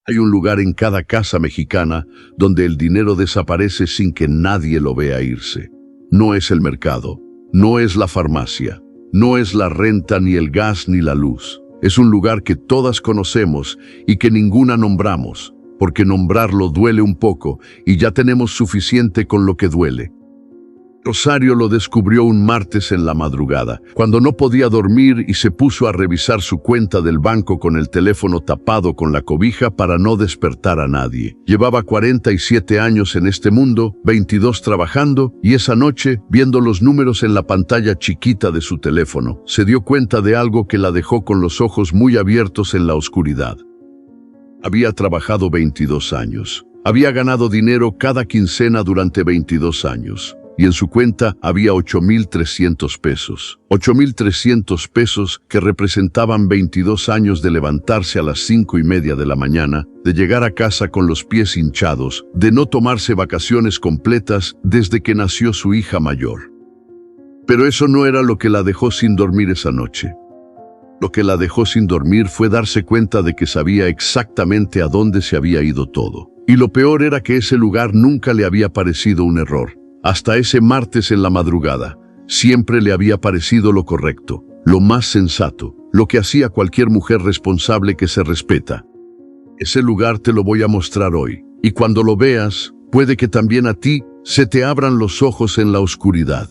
Hay un lugar en cada casa mexicana donde el dinero desaparece sin que nadie lo vea irse. No es el mercado, no es la farmacia, no es la renta, ni el gas, ni la luz. Es un lugar que todas conocemos y que ninguna nombramos, porque nombrarlo duele un poco y ya tenemos suficiente con lo que duele. Rosario lo descubrió un martes en la madrugada, cuando no podía dormir y se puso a revisar su cuenta del banco con el teléfono tapado con la cobija para no despertar a nadie. Llevaba 47 años en este mundo, 22 trabajando, y esa noche, viendo los números en la pantalla chiquita de su teléfono, se dio cuenta de algo que la dejó con los ojos muy abiertos en la oscuridad. Había trabajado 22 años. Había ganado dinero cada quincena durante 22 años. Y en su cuenta había 8,300 pesos. 8,300 pesos que representaban 22 años de levantarse a las 5:30 de la mañana, de llegar a casa con los pies hinchados, de no tomarse vacaciones completas desde que nació su hija mayor. Pero eso no era lo que la dejó sin dormir esa noche. Lo que la dejó sin dormir fue darse cuenta de que sabía exactamente a dónde se había ido todo. Y lo peor era que ese lugar nunca le había parecido un error. Hasta ese martes en la madrugada, siempre le había parecido lo correcto, lo más sensato, lo que hacía cualquier mujer responsable que se respeta. Ese lugar te lo voy a mostrar hoy, y cuando lo veas, puede que también a ti se te abran los ojos en la oscuridad.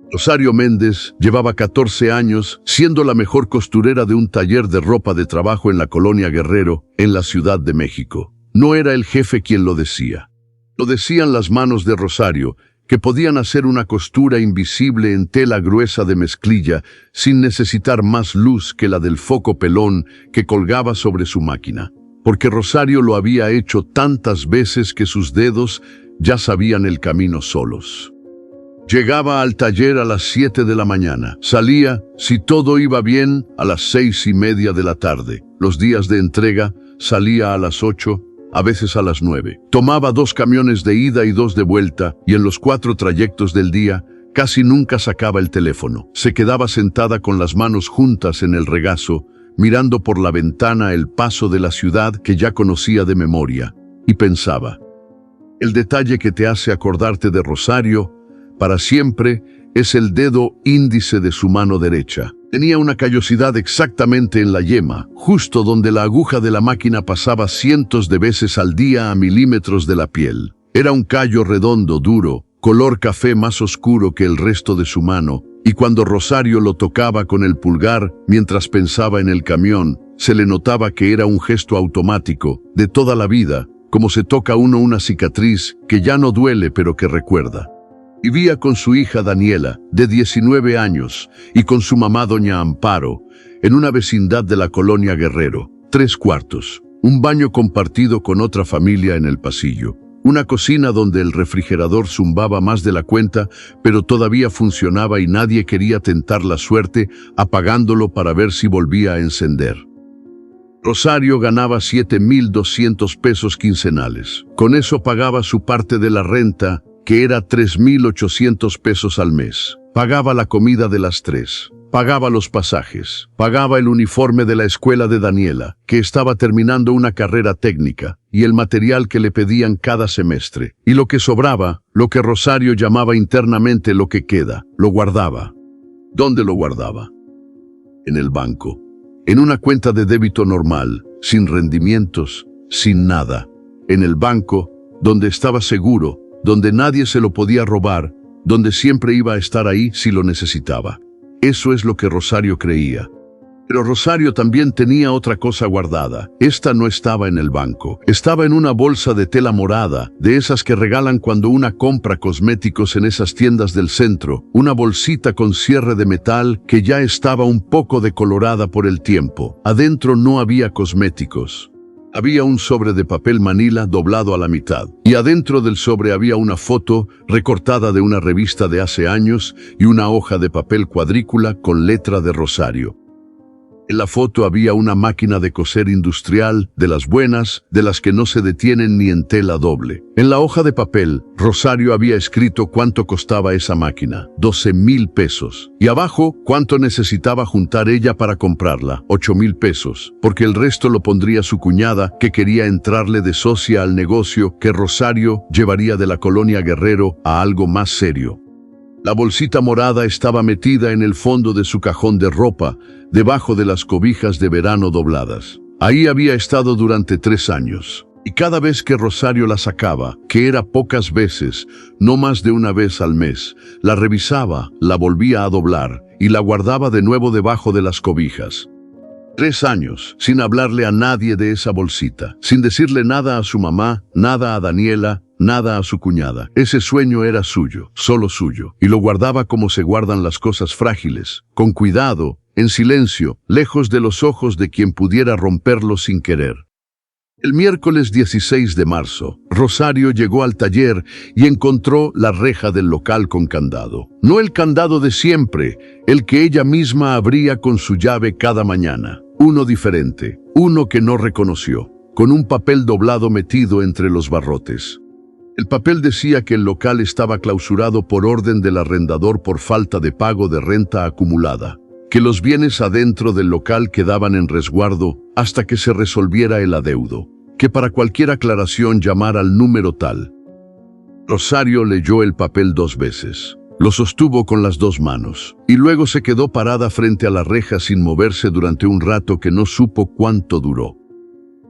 Rosario Méndez llevaba 14 años siendo la mejor costurera de un taller de ropa de trabajo en la colonia Guerrero, en la Ciudad de México. No era el jefe quien lo decía. Lo decían las manos de Rosario, que podían hacer una costura invisible en tela gruesa de mezclilla sin necesitar más luz que la del foco pelón que colgaba sobre su máquina, porque Rosario lo había hecho tantas veces que sus dedos ya sabían el camino solos. Llegaba al taller a las 7 de la mañana. Salía, si todo iba bien, a las 6:30 de la tarde. Los días de entrega salía a las 8, a veces a las 9. Tomaba 2 camiones de ida y 2 de vuelta, y en los 4 trayectos del día casi nunca sacaba el teléfono. Se quedaba sentada con las manos juntas en el regazo, mirando por la ventana el paso de la ciudad que ya conocía de memoria, y pensaba: el detalle que te hace acordarte de Rosario para siempre es el dedo índice de su mano derecha. Tenía una callosidad exactamente en la yema, justo donde la aguja de la máquina pasaba cientos de veces al día a milímetros de la piel. Era un callo redondo, duro, color café más oscuro que el resto de su mano, y cuando Rosario lo tocaba con el pulgar mientras pensaba en el camión, se le notaba que era un gesto automático, de toda la vida, como se toca uno una cicatriz que ya no duele pero que recuerda. Vivía con su hija Daniela, de 19 años, y con su mamá doña Amparo, en una vecindad de la colonia Guerrero. 3 cuartos, un baño compartido con otra familia en el pasillo, una cocina donde el refrigerador zumbaba más de la cuenta, pero todavía funcionaba y nadie quería tentar la suerte apagándolo para ver si volvía a encender. Rosario ganaba 7,200 pesos quincenales. Con eso pagaba su parte de la renta, que era 3,800 pesos al mes. Pagaba la comida de las 3, pagaba los pasajes, pagaba el uniforme de la escuela de Daniela, que estaba terminando una carrera técnica, y el material que le pedían cada semestre. Y lo que sobraba, lo que Rosario llamaba internamente lo que queda, lo guardaba. ¿Dónde lo guardaba? En el banco. En una cuenta de débito normal, sin rendimientos, sin nada. En el banco, donde estaba seguro, donde nadie se lo podía robar, donde siempre iba a estar ahí si lo necesitaba. Eso es lo que Rosario creía. Pero Rosario también tenía otra cosa guardada. Esta no estaba en el banco. Estaba en una bolsa de tela morada, de esas que regalan cuando una compra cosméticos en esas tiendas del centro. Una bolsita con cierre de metal que ya estaba un poco decolorada por el tiempo. Adentro no había cosméticos. Había un sobre de papel manila doblado a la mitad, y adentro del sobre había una foto recortada de una revista de hace años y una hoja de papel cuadrícula con letra de Rosario. En la foto había una máquina de coser industrial, de las buenas, de las que no se detienen ni en tela doble. En la hoja de papel, Rosario había escrito cuánto costaba esa máquina, 12,000 pesos. Y abajo, cuánto necesitaba juntar ella para comprarla, 8,000 pesos, porque el resto lo pondría su cuñada, que quería entrarle de socia al negocio que Rosario llevaría de la colonia Guerrero a algo más serio. La bolsita morada estaba metida en el fondo de su cajón de ropa, debajo de las cobijas de verano dobladas. Ahí había estado durante 3 años. Y cada vez que Rosario la sacaba, que era pocas veces, no más de una vez al mes, la revisaba, la volvía a doblar y la guardaba de nuevo debajo de las cobijas. 3 años, sin hablarle a nadie de esa bolsita, sin decirle nada a su mamá, nada a Daniela, nada a su cuñada. Ese sueño era suyo, solo suyo, y lo guardaba como se guardan las cosas frágiles, con cuidado, en silencio, lejos de los ojos de quien pudiera romperlo sin querer. El miércoles 16 de marzo, Rosario llegó al taller y encontró la reja del local con candado. No el candado de siempre, el que ella misma abría con su llave cada mañana. Uno diferente, uno que no reconoció, con un papel doblado metido entre los barrotes. El papel decía que el local estaba clausurado por orden del arrendador por falta de pago de renta acumulada, que los bienes adentro del local quedaban en resguardo hasta que se resolviera el adeudo, que para cualquier aclaración llamara al número tal. Rosario leyó el papel 2 veces, lo sostuvo con las 2 manos, y luego se quedó parada frente a la reja sin moverse durante un rato que no supo cuánto duró.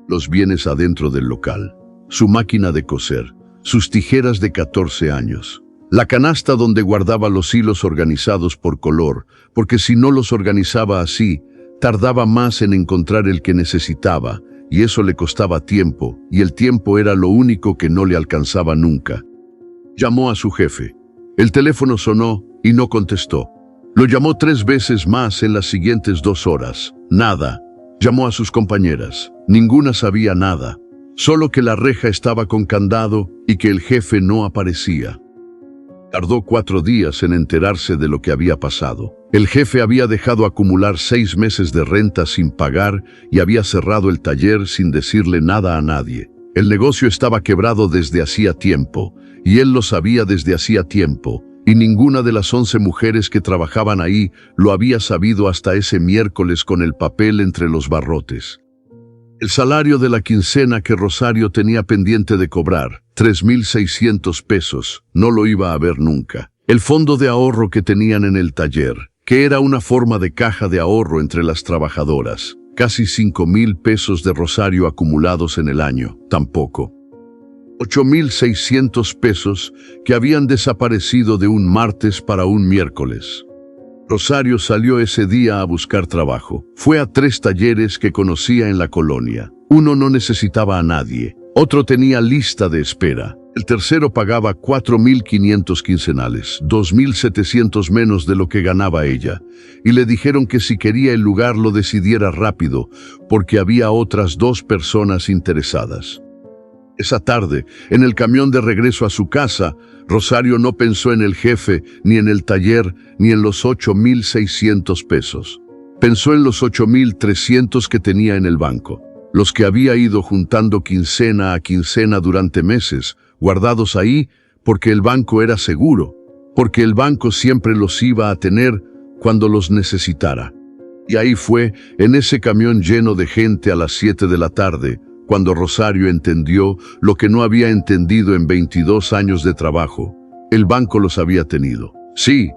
Los bienes adentro del local, su máquina de coser, sus tijeras de 14 años, la canasta donde guardaba los hilos organizados por color, porque si no los organizaba así, tardaba más en encontrar el que necesitaba, y eso le costaba tiempo, y el tiempo era lo único que no le alcanzaba nunca. Llamó a su jefe. El teléfono sonó y no contestó. Lo llamó 3 veces más en las siguientes 2 horas. Nada. Llamó a sus compañeras. Ninguna sabía nada. Solo que la reja estaba con candado y que el jefe no aparecía. Tardó 4 días en enterarse de lo que había pasado. El jefe había dejado acumular 6 meses de renta sin pagar y había cerrado el taller sin decirle nada a nadie. El negocio estaba quebrado desde hacía tiempo, y él lo sabía desde hacía tiempo, y ninguna de las 11 mujeres que trabajaban ahí lo había sabido hasta ese miércoles con el papel entre los barrotes. El salario de la quincena que Rosario tenía pendiente de cobrar, 3,600 pesos, no lo iba a ver nunca. El fondo de ahorro que tenían en el taller, que era una forma de caja de ahorro entre las trabajadoras, casi 5,000 pesos de Rosario acumulados en el año, tampoco. 8,600 pesos que habían desaparecido de un martes para un miércoles. Rosario salió ese día a buscar trabajo. Fue a 3 talleres que conocía en la colonia. Uno no necesitaba a nadie. Otro tenía lista de espera. El tercero pagaba 4,500 quincenales, 2,700 menos de lo que ganaba ella. Y le dijeron que si quería el lugar lo decidiera rápido, porque había otras 2 personas interesadas. Esa tarde, en el camión de regreso a su casa, Rosario no pensó en el jefe, ni en el taller, ni en los 8,600 pesos. Pensó en los 8,300 que tenía en el banco, los que había ido juntando quincena a quincena durante meses, guardados ahí porque el banco era seguro, porque el banco siempre los iba a tener cuando los necesitara. Y ahí fue, en ese camión lleno de gente a las 7 de la tarde, cuando Rosario entendió lo que no había entendido en 22 años de trabajo. El banco los había tenido. Sí,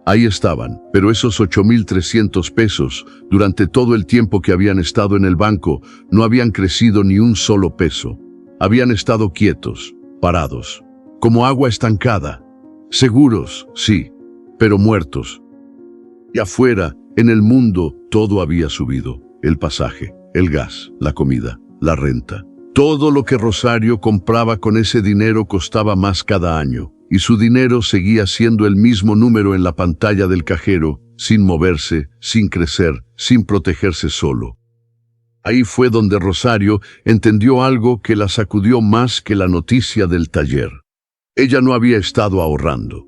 ahí estaban, pero esos 8,300 pesos, durante todo el tiempo que habían estado en el banco, no habían crecido ni un solo peso. Habían estado quietos, parados, como agua estancada. Seguros, sí, pero muertos. Y afuera, en el mundo, todo había subido. El pasaje, el gas, la comida, la renta. Todo lo que Rosario compraba con ese dinero costaba más cada año, y su dinero seguía siendo el mismo número en la pantalla del cajero, sin moverse, sin crecer, sin protegerse solo. Ahí fue donde Rosario entendió algo que la sacudió más que la noticia del taller. Ella no había estado ahorrando.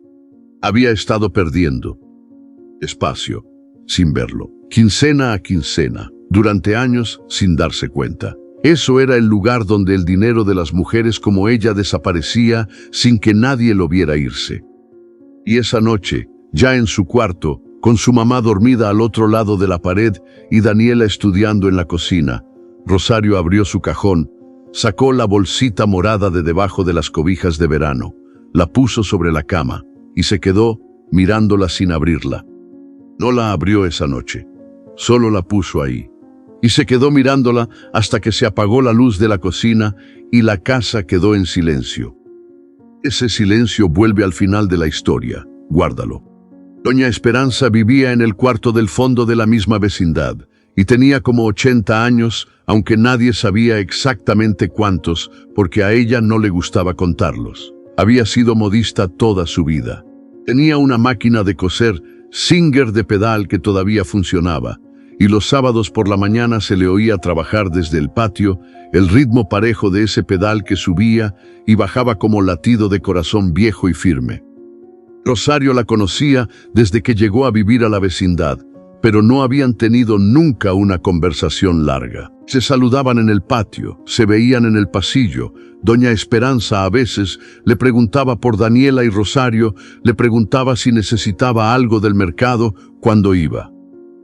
Había estado perdiendo espacio. sin verlo, quincena a quincena, durante años sin darse cuenta. Eso era el lugar donde el dinero de las mujeres como ella desaparecía sin que nadie lo viera irse. Y esa noche, ya en su cuarto, con su mamá dormida al otro lado de la pared y Daniela estudiando en la cocina, Rosario abrió su cajón, sacó la bolsita morada de debajo de las cobijas de verano, la puso sobre la cama y se quedó mirándola sin abrirla. No la abrió esa noche, solo la puso ahí. Y se quedó mirándola hasta que se apagó la luz de la cocina y la casa quedó en silencio. Ese silencio vuelve al final de la historia, guárdalo. Doña Esperanza vivía en el cuarto del fondo de la misma vecindad y tenía como 80 años, aunque nadie sabía exactamente cuántos, porque a ella no le gustaba contarlos. Había sido modista toda su vida. Tenía una máquina de coser Singer de pedal que todavía funcionaba, y los sábados por la mañana se le oía trabajar desde el patio, el ritmo parejo de ese pedal que subía y bajaba como latido de corazón viejo y firme. Rosario la conocía desde que llegó a vivir a la vecindad, pero no habían tenido nunca una conversación larga. Se saludaban en el patio, se veían en el pasillo. Doña Esperanza a veces le preguntaba por Daniela y Rosario le preguntaba si necesitaba algo del mercado cuando iba.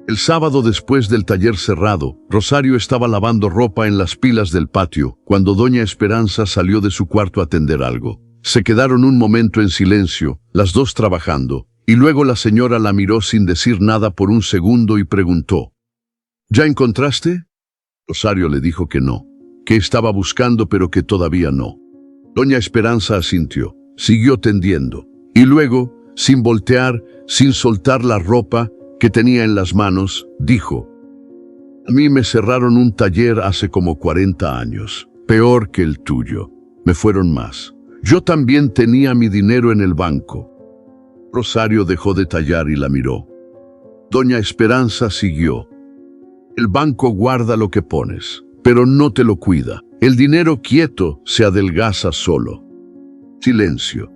El sábado después del taller cerrado, Rosario estaba lavando ropa en las pilas del patio cuando Doña Esperanza salió de su cuarto a atender algo. Se quedaron un momento en silencio, las dos trabajando, y luego la señora la miró sin decir nada por un segundo y preguntó: ¿Ya encontraste? Rosario le dijo que no, que estaba buscando pero que todavía no. Doña Esperanza asintió, siguió tendiendo, y luego, sin voltear, sin soltar la ropa que tenía en las manos, dijo: a mí me cerraron un taller hace como 40 años, peor que el tuyo. Me fueron más. Yo también tenía mi dinero en el banco. Rosario dejó de tallar y la miró. Doña Esperanza siguió: el banco guarda lo que pones, pero no te lo cuida. El dinero quieto se adelgaza solo. Silencio.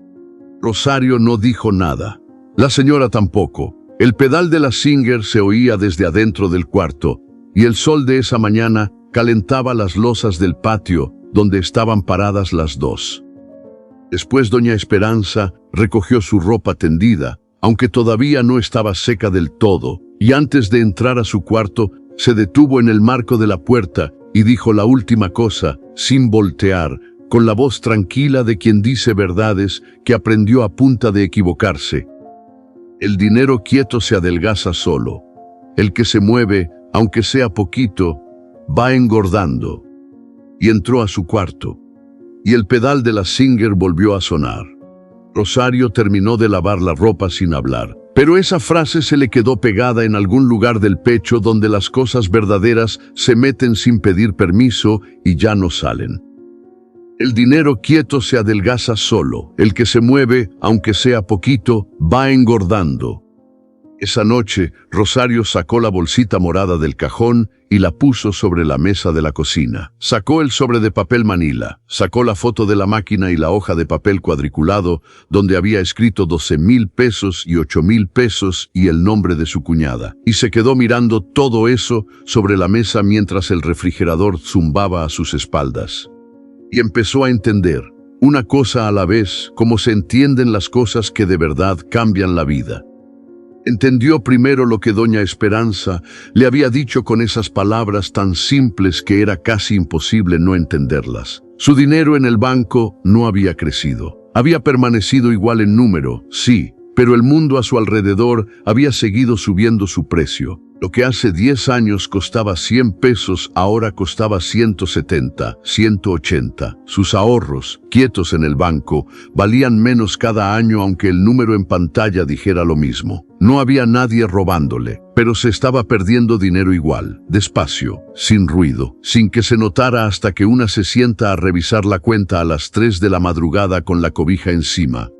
Rosario no dijo nada. La señora tampoco. El pedal de la Singer se oía desde adentro del cuarto, y el sol de esa mañana calentaba las losas del patio donde estaban paradas las dos. Después Doña Esperanza recogió su ropa tendida, aunque todavía no estaba seca del todo, y antes de entrar a su cuarto, se detuvo en el marco de la puerta y dijo la última cosa, sin voltear, con la voz tranquila de quien dice verdades que aprendió a punta de equivocarse. El dinero quieto se adelgaza solo. El que se mueve, aunque sea poquito, va engordando. Y entró a su cuarto. Y el pedal de la Singer volvió a sonar. Rosario terminó de lavar la ropa sin hablar. Pero esa frase se le quedó pegada en algún lugar del pecho donde las cosas verdaderas se meten sin pedir permiso y ya no salen. El dinero quieto se adelgaza solo. El que se mueve, aunque sea poquito, va engordando. Esa noche, Rosario sacó la bolsita morada del cajón y la puso sobre la mesa de la cocina. Sacó el sobre de papel manila, sacó la foto de la máquina y la hoja de papel cuadriculado, donde había escrito 12,000 pesos y 8,000 pesos y el nombre de su cuñada. Y se quedó mirando todo eso sobre la mesa mientras el refrigerador zumbaba a sus espaldas. Y empezó a entender, una cosa a la vez, cómo se entienden las cosas que de verdad cambian la vida. Entendió primero lo que Doña Esperanza le había dicho con esas palabras tan simples que era casi imposible no entenderlas. Su dinero en el banco no había crecido. Había permanecido igual en número, sí, pero el mundo a su alrededor había seguido subiendo su precio. Lo que hace 10 años costaba 100 pesos, ahora costaba 170, 180. Sus ahorros, quietos en el banco, valían menos cada año aunque el número en pantalla dijera lo mismo. No había nadie robándole, pero se estaba perdiendo dinero igual, despacio, sin ruido, sin que se notara hasta que una se sienta a revisar la cuenta a las 3 de la madrugada con la cobija encima.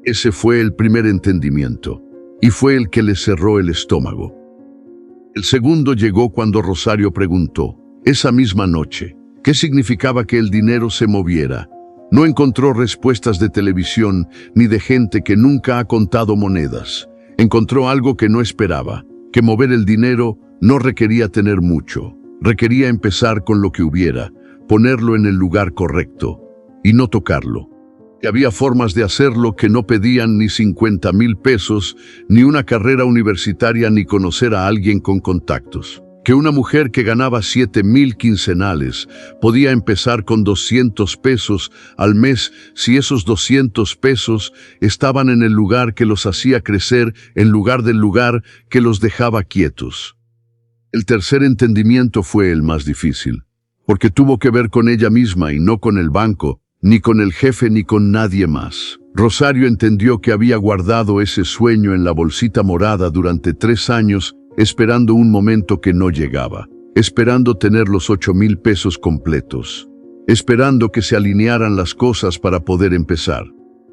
Ese fue el primer entendimiento, y fue el que le cerró el estómago. El segundo llegó cuando Rosario preguntó, esa misma noche, ¿qué significaba que el dinero se moviera? No encontró respuestas de televisión ni de gente que nunca ha contado monedas. Encontró algo que no esperaba, que mover el dinero no requería tener mucho, requería empezar con lo que hubiera, ponerlo en el lugar correcto y no tocarlo. Que había formas de hacerlo que no pedían ni 50,000 pesos, ni una carrera universitaria, ni conocer a alguien con contactos. Que una mujer que ganaba 7,000 quincenales podía empezar con 200 pesos al mes si esos 200 pesos estaban en el lugar que los hacía crecer en lugar del lugar que los dejaba quietos. El tercer entendimiento fue el más difícil, porque tuvo que ver con ella misma y no con el banco, ni con el jefe, ni con nadie más. Rosario entendió que había guardado ese sueño en la bolsita morada durante 3 años, esperando un momento que no llegaba, esperando tener los 8,000 pesos completos, esperando que se alinearan las cosas para poder empezar.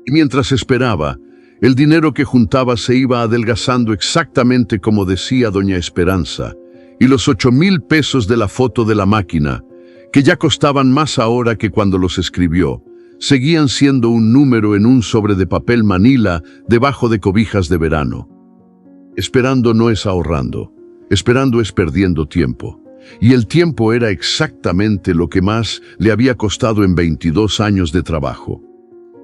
Y mientras esperaba, el dinero que juntaba se iba adelgazando exactamente como decía doña Esperanza, y los 8,000 pesos de la foto de la máquina, que ya costaban más ahora que cuando los escribió, seguían siendo un número en un sobre de papel manila debajo de cobijas de verano. Esperando no es ahorrando, esperando es perdiendo tiempo. Y el tiempo era exactamente lo que más le había costado en 22 años de trabajo.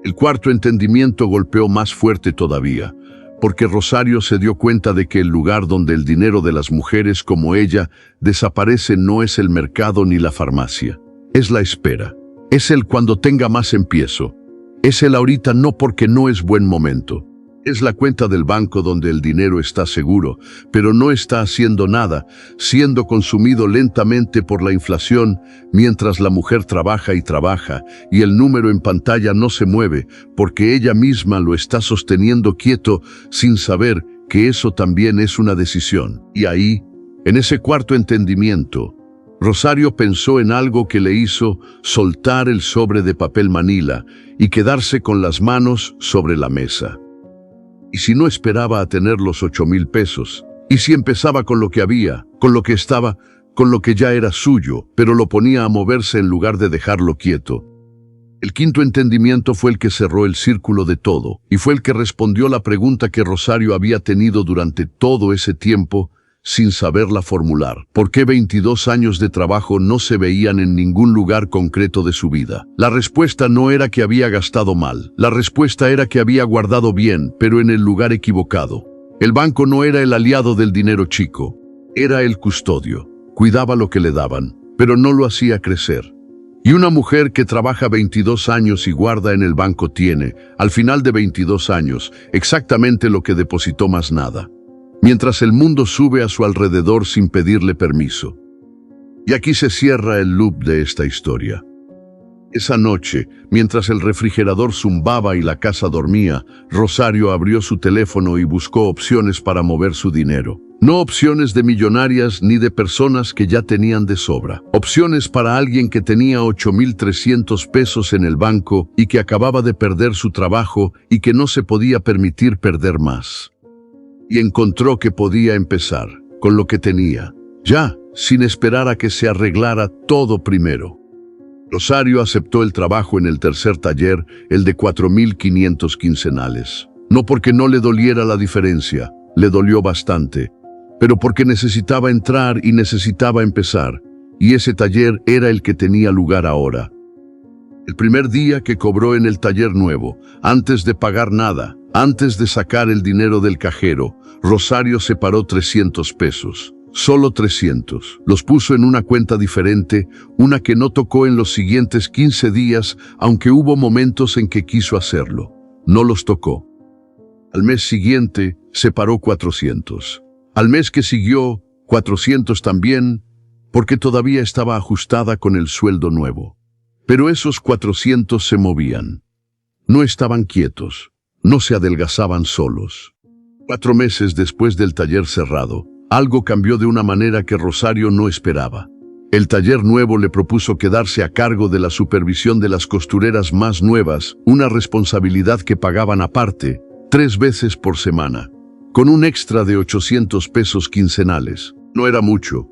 El cuarto entendimiento golpeó más fuerte todavía, porque Rosario se dio cuenta de que el lugar donde el dinero de las mujeres como ella desaparece no es el mercado ni la farmacia, es la espera. Es el cuando tenga más empiezo. Es el ahorita no porque no es buen momento. Es la cuenta del banco donde el dinero está seguro, pero no está haciendo nada, siendo consumido lentamente por la inflación, mientras la mujer trabaja y trabaja, y el número en pantalla no se mueve, porque ella misma lo está sosteniendo quieto, sin saber que eso también es una decisión. Y ahí, en ese cuarto entendimiento, Rosario pensó en algo que le hizo soltar el sobre de papel manila y quedarse con las manos sobre la mesa. ¿Y si no esperaba a tener los 8,000 pesos? ¿Y si empezaba con lo que había, con lo que estaba, con lo que ya era suyo, pero lo ponía a moverse en lugar de dejarlo quieto? El quinto entendimiento fue el que cerró el círculo de todo, y fue el que respondió la pregunta que Rosario había tenido durante todo ese tiempo, sin saberla formular. ¿Por qué 22 años de trabajo no se veían en ningún lugar concreto de su vida? La respuesta no era que había gastado mal. La respuesta era que había guardado bien, pero en el lugar equivocado. El banco no era el aliado del dinero chico. Era el custodio. Cuidaba lo que le daban, pero no lo hacía crecer. Y una mujer que trabaja 22 años y guarda en el banco tiene, al final de 22 años, exactamente lo que depositó más nada, mientras el mundo sube a su alrededor sin pedirle permiso. Y aquí se cierra el loop de esta historia. Esa noche, mientras el refrigerador zumbaba y la casa dormía, Rosario abrió su teléfono y buscó opciones para mover su dinero. No opciones de millonarias ni de personas que ya tenían de sobra. Opciones para alguien que tenía 8,300 pesos en el banco y que acababa de perder su trabajo y que no se podía permitir perder más. Y encontró que podía empezar con lo que tenía, ya, sin esperar a que se arreglara todo primero. Rosario aceptó el trabajo en el tercer taller, el de 4,500 quincenales. No porque no le doliera la diferencia, le dolió bastante, pero porque necesitaba entrar y necesitaba empezar, y ese taller era el que tenía lugar ahora. El primer día que cobró en el taller nuevo, antes de pagar nada, antes de sacar el dinero del cajero, Rosario separó 300 pesos. Solo 300. Los puso en una cuenta diferente, una que no tocó en los siguientes 15 días, aunque hubo momentos en que quiso hacerlo. No los tocó. Al mes siguiente, separó 400. Al mes que siguió, 400 también, porque todavía estaba ajustada con el sueldo nuevo. Pero esos 400 se movían. No estaban quietos. No se adelgazaban solos. 4 meses después del taller cerrado, algo cambió de una manera que Rosario no esperaba. El taller nuevo le propuso quedarse a cargo de la supervisión de las costureras más nuevas, una responsabilidad que pagaban aparte, 3 veces por semana, con un extra de 800 pesos quincenales. No era mucho,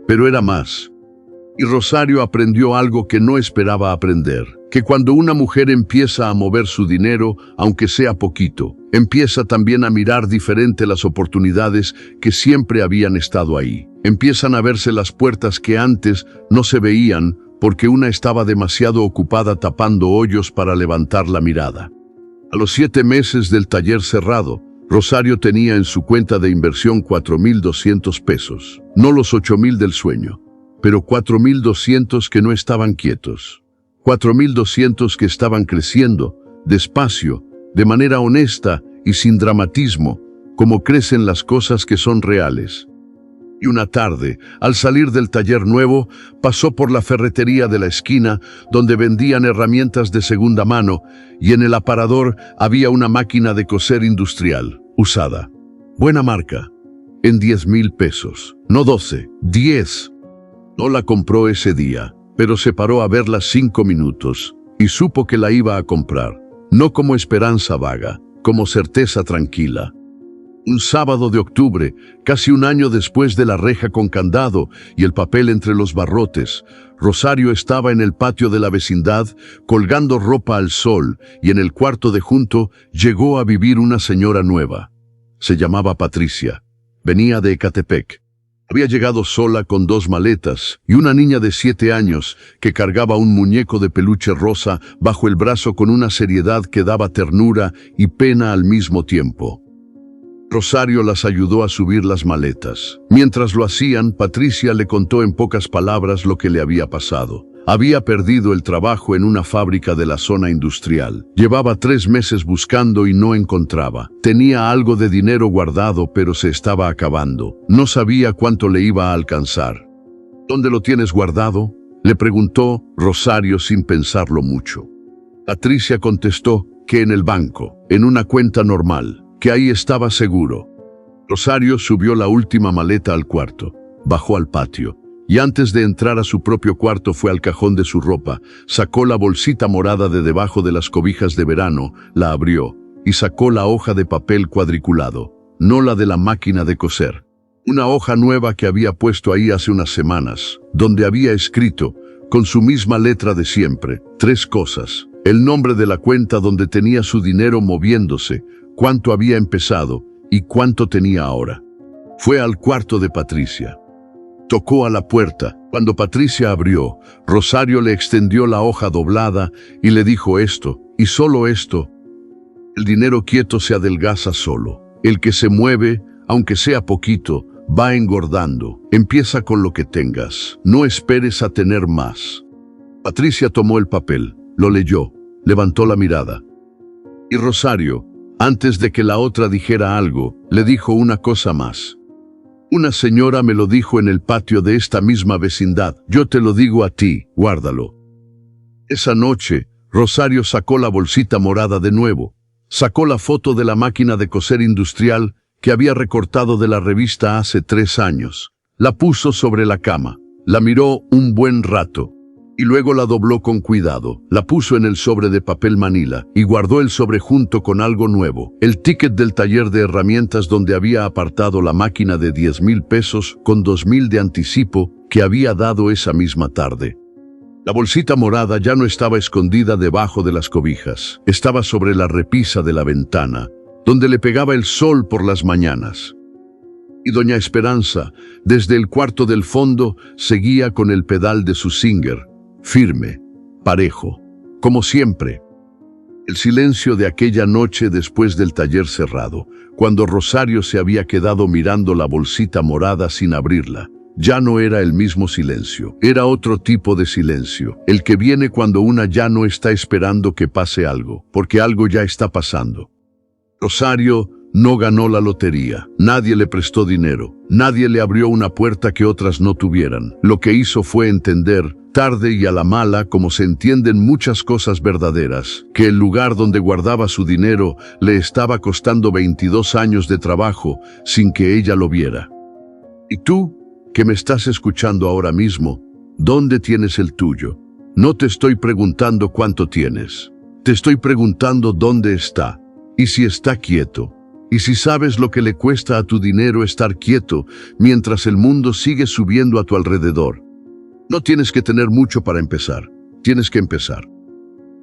pero era más. Y Rosario aprendió algo que no esperaba aprender, que cuando una mujer empieza a mover su dinero, aunque sea poquito, empieza también a mirar diferente las oportunidades que siempre habían estado ahí. Empiezan a verse las puertas que antes no se veían porque una estaba demasiado ocupada tapando hoyos para levantar la mirada. A los 7 meses del taller cerrado, Rosario tenía en su cuenta de inversión 4.200 pesos. No los 8.000 del sueño, pero 4.200 que no estaban quietos. 4.200 que estaban creciendo, despacio, de manera honesta y sin dramatismo, como crecen las cosas que son reales. Y una tarde, al salir del taller nuevo, pasó por la ferretería de la esquina, donde vendían herramientas de segunda mano, y en el aparador había una máquina de coser industrial, usada. Buena marca, en 10.000 pesos, no 12, 10. No la compró ese día, pero se paró a verla 5 minutos, y supo que la iba a comprar, no como esperanza vaga, como certeza tranquila. Un sábado de octubre, casi un año después de la reja con candado y el papel entre los barrotes, Rosario estaba en el patio de la vecindad, colgando ropa al sol, y en el cuarto de junto llegó a vivir una señora nueva. Se llamaba Patricia. Venía de Ecatepec. Había llegado sola con 2 maletas y una niña de 7 años que cargaba un muñeco de peluche rosa bajo el brazo con una seriedad que daba ternura y pena al mismo tiempo. Rosario las ayudó a subir las maletas. Mientras lo hacían, Patricia le contó en pocas palabras lo que le había pasado. Había perdido el trabajo en una fábrica de la zona industrial. Llevaba 3 meses buscando y no encontraba. Tenía algo de dinero guardado, pero se estaba acabando. No sabía cuánto le iba a alcanzar. ¿Dónde lo tienes guardado?, le preguntó Rosario sin pensarlo mucho. Patricia contestó que en el banco, en una cuenta normal, que ahí estaba seguro. Rosario subió la última maleta al cuarto, bajó al patio, y antes de entrar a su propio cuarto fue al cajón de su ropa, sacó la bolsita morada de debajo de las cobijas de verano, la abrió, y sacó la hoja de papel cuadriculado, no la de la máquina de coser. Una hoja nueva que había puesto ahí hace unas semanas, donde había escrito, con su misma letra de siempre, 3 cosas: el nombre de la cuenta donde tenía su dinero moviéndose, cuánto había empezado y cuánto tenía ahora. Fue al cuarto de Patricia. Tocó a la puerta. Cuando Patricia abrió, Rosario le extendió la hoja doblada y le dijo esto, y solo esto: el dinero quieto se adelgaza solo. El que se mueve, aunque sea poquito, va engordando. Empieza con lo que tengas. No esperes a tener más. Patricia tomó el papel, lo leyó, levantó la mirada. Y Rosario, antes de que la otra dijera algo, le dijo una cosa más. Una señora me lo dijo en el patio de esta misma vecindad. Yo te lo digo a ti, guárdalo. Esa noche, Rosario sacó la bolsita morada de nuevo. Sacó la foto de la máquina de coser industrial que había recortado de la revista hace 3 años. La puso sobre la cama. La miró un buen rato. Y luego la dobló con cuidado, la puso en el sobre de papel manila y guardó el sobre junto con algo nuevo, el ticket del taller de herramientas donde había apartado la máquina de 10.000 pesos con 2.000 de anticipo que había dado esa misma tarde. La bolsita morada ya no estaba escondida debajo de las cobijas, estaba sobre la repisa de la ventana, donde le pegaba el sol por las mañanas. Y doña Esperanza, desde el cuarto del fondo, seguía con el pedal de su Singer, firme, parejo, como siempre. El silencio de aquella noche después del taller cerrado, cuando Rosario se había quedado mirando la bolsita morada sin abrirla, ya no era el mismo silencio, era otro tipo de silencio, el que viene cuando una ya no está esperando que pase algo, porque algo ya está pasando. Rosario no ganó la lotería, nadie le prestó dinero, nadie le abrió una puerta que otras no tuvieran. Lo que hizo fue entender, tarde y a la mala, como se entienden muchas cosas verdaderas, que el lugar donde guardaba su dinero le estaba costando 22 años de trabajo sin que ella lo viera. Y tú, que me estás escuchando ahora mismo, ¿dónde tienes el tuyo? No te estoy preguntando cuánto tienes, te estoy preguntando dónde está, y si está quieto. Y si sabes lo que le cuesta a tu dinero estar quieto mientras el mundo sigue subiendo a tu alrededor. No tienes que tener mucho para empezar. Tienes que empezar.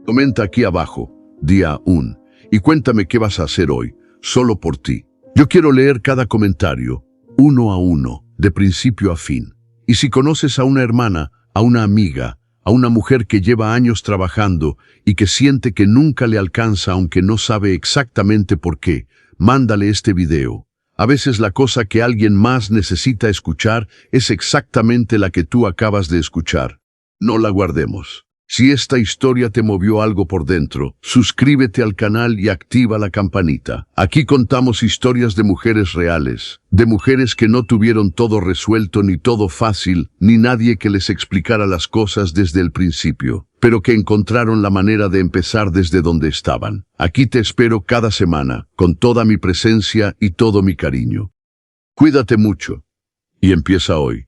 Comenta aquí abajo, día 1, y cuéntame qué vas a hacer hoy, solo por ti. Yo quiero leer cada comentario, uno a uno, de principio a fin. Y si conoces a una hermana, a una amiga, a una mujer que lleva años trabajando y que siente que nunca le alcanza aunque no sabe exactamente por qué, mándale este video. A veces la cosa que alguien más necesita escuchar es exactamente la que tú acabas de escuchar. No la guardemos. Si esta historia te movió algo por dentro, suscríbete al canal y activa la campanita. Aquí contamos historias de mujeres reales, de mujeres que no tuvieron todo resuelto ni todo fácil, ni nadie que les explicara las cosas desde el principio, pero que encontraron la manera de empezar desde donde estaban. Aquí te espero cada semana, con toda mi presencia y todo mi cariño. Cuídate mucho. Y empieza hoy.